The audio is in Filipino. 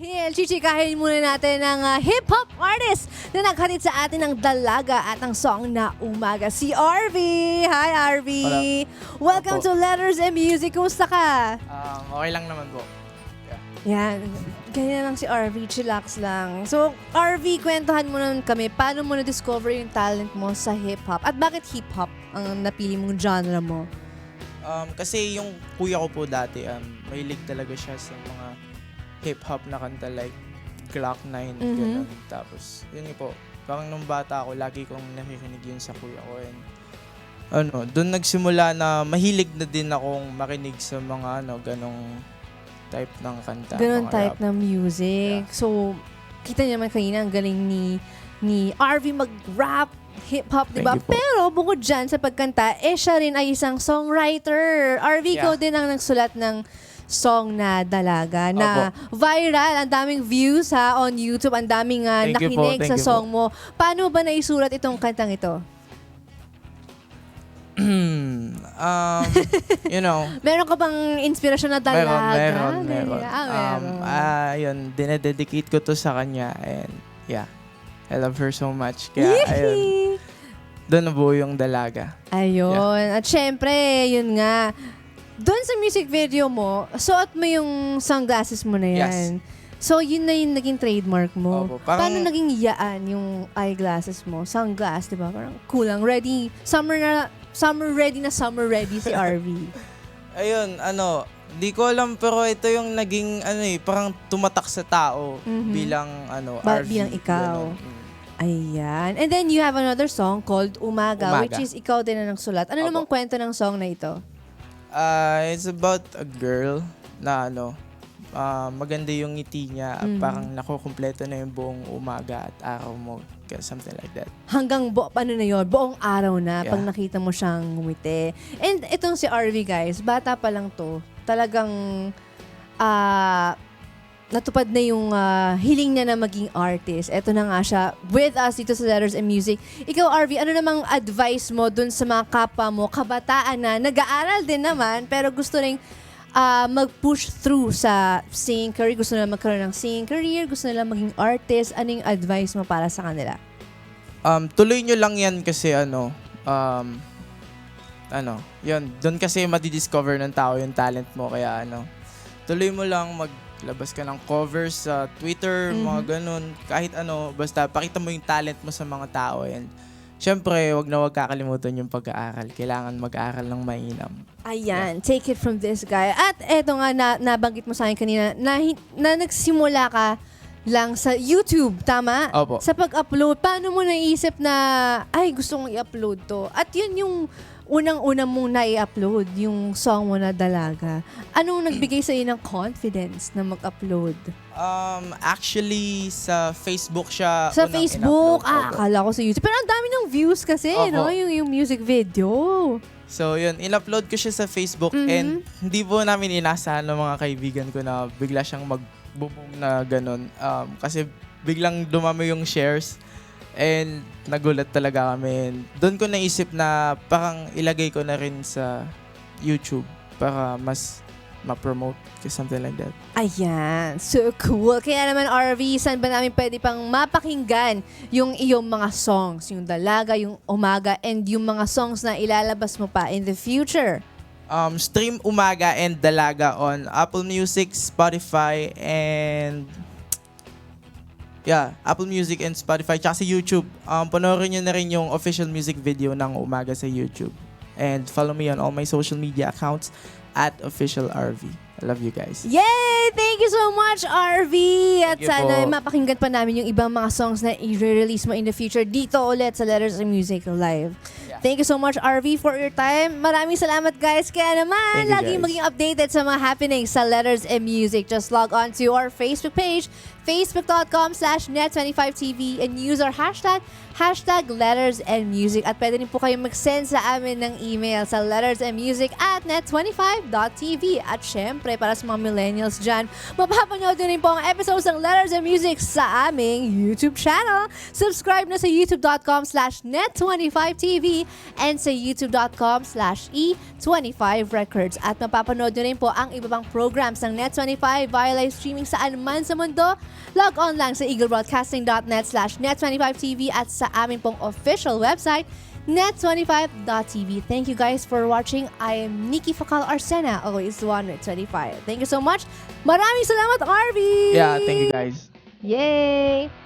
Dahil chichikahin muna natin ng hip-hop artist na naghatid sa atin ng dalaga at ang song na umaga, si RV. Hi, RV. Welcome to Letters and Music. Kumusta ka? Okay lang naman po. Yan. Ganyan lang si RV. Chillax lang. So, RV, kwentuhan mo nun kami. Paano mo na-discover yung talent mo sa hip-hop? At bakit hip-hop ang napili mong genre mo? Kasi yung kuya ko po dati, mahilig talaga siya sa mga hip-hop na kanta like Glock 9, ganun. Tapos, yun po, parang nung bata ako, lagi kong nakikinig yun sa kuya ko. And, doon nagsimula na mahilig na din akong makinig sa mga ganong type ng kanta. Ganon mga type rap. ng music. Yeah. So, kita niyo naman kanina, ang galing ni RV mag-rap, hip-hop, di ba? Thank you po. Pero bukod dyan sa pagkanta, siya rin ay isang songwriter. RV, ikaw din ang nagsulat ng song na Dalaga na viral. Ang daming views on YouTube. Ang daming Thank you po, nakinig thank sa you song mo. Paano ba naisulat itong kantang ito? Meron ka bang inspirasyon na Dalaga? Meron. Meron. Yun, dinededicate ko to sa kanya. And, yeah. I love her so much. Kaya, ayun. Yee! Doon nabuo yung Dalaga. Ayun. At syempre, yun nga. Doon sa music video mo, suot mo yung sunglasses mo na yan. Yes. So, yun na yung naging trademark mo. Opo, parang- Paano naging yaan yung eyeglasses mo? Sunglass, di ba? Parang kulang. Ready. Summer ready si RV. Ayun, di ko alam pero ito yung naging, parang tumatak sa tao bilang, RV. Bilang ikaw. Ganun. Ayan. And then you have another song called Umaga, Umaga. which is ikaw din na nagsulat. Ano Opo. namang kwento ng song na ito? It's about a girl na, maganda yung ngiti niya. Parang nakukumpleto na yung buong umaga at araw mo. Something like that. Hanggang ano na yun, buong araw na pag Yeah. nakita mo siyang ngumiti. And itong si RV, guys, bata pa lang to, talagang natupad na yung hiling niya na maging artist. Ito na nga siya with us dito sa Letters and Music. Ikaw, RV, ano namang advice mo dun sa mga kapwa mo, kabataan na nag-aaral din naman, pero gusto rin mag-push through sa singing career, gusto nila magkaroon ng singing career, gusto nila maging artist. Ano yung advice mo para sa kanila? Tuloy nyo lang yan kasi yun, doon kasi madidiscover ng tao yung talent mo. Kaya tuloy mo lang, maglabas ka ng covers sa Twitter, mga ganun. Kahit basta pakita mo yung talent mo sa mga tao. And syempre, wag kakalimutan yung pag-aaral. Kailangan mag-aaral ng mainam. Ayan, take it from this guy. At eto nga, nabanggit mo sa akin kanina, na nagsimula ka lang sa YouTube, tama? Opo. Sa pag-upload, paano mo naisip na, ay, gusto kong i-upload to? At yun yung unang-unang mong na-i-upload, yung song mo na Dalaga. Anong nagbigay sa iyo ng confidence na mag-upload? Actually, sa Facebook siya Sa unang Facebook? in-upload. Opo. Akala ko sa YouTube. Pero ang dami ng views kasi, Opo. no? Yung music video. So, yun, in-upload ko siya sa Facebook and hindi po namin inasahan ng mga kaibigan ko na bigla siyang mag-boom na ganun. Kasi biglang dumami yung shares and nagulat talaga kami. Doon ko naisip na parang ilagay ko na rin sa YouTube para mas ma-promote something like that. Ayan, so cool. Kaya naman, RV, saan ba namin pwede pang mapakinggan yung iyong mga songs? Yung Dalaga, yung Umaga, and yung mga songs na ilalabas mo pa in the future? Stream Umaga and Dalaga on Apple Music, Spotify, and Apple Music and Spotify, tsaka sa YouTube. Panoorin nyo na rin yung official music video ng Umaga sa YouTube. And follow me on all my social media accounts at Official RV. I love you guys. Yay! Thank you so much, RV! At Thank you sana po. mapakinggan pa namin yung ibang mga songs na i-release mo in the future dito ulit sa Letters and Music Live. Yeah. Thank you so much, RV, for your time. Maraming salamat, guys. Kaya naman, Thank you, laging guys. maging updated sa mga happenings sa Letters and Music. Just log on to our Facebook page, facebook.com/net25tv and use our hashtag letters and music. At pwede rin po kayong mag-send sa amin ng email sa lettersandmusic@net25.tv. At syempre, para sa mga millennials dyan, mapapanood nyo rin po ang episodes ng Letters and Music sa aming YouTube channel. Subscribe na sa youtube.com/net25tv and sa youtube.com/e25records. At mapapanood nyo rin po ang iba pang programs ng Net25 via live streaming saan man sa mundo. Log on lang sa eaglebroadcasting.net/net25tv at sa amin pong official website, net25.tv. Thank you guys for watching. I am Nikki Facal Arsena, always the one with 25. Thank you so much. Maraming salamat, Arvy! Yeah, thank you guys. Yay!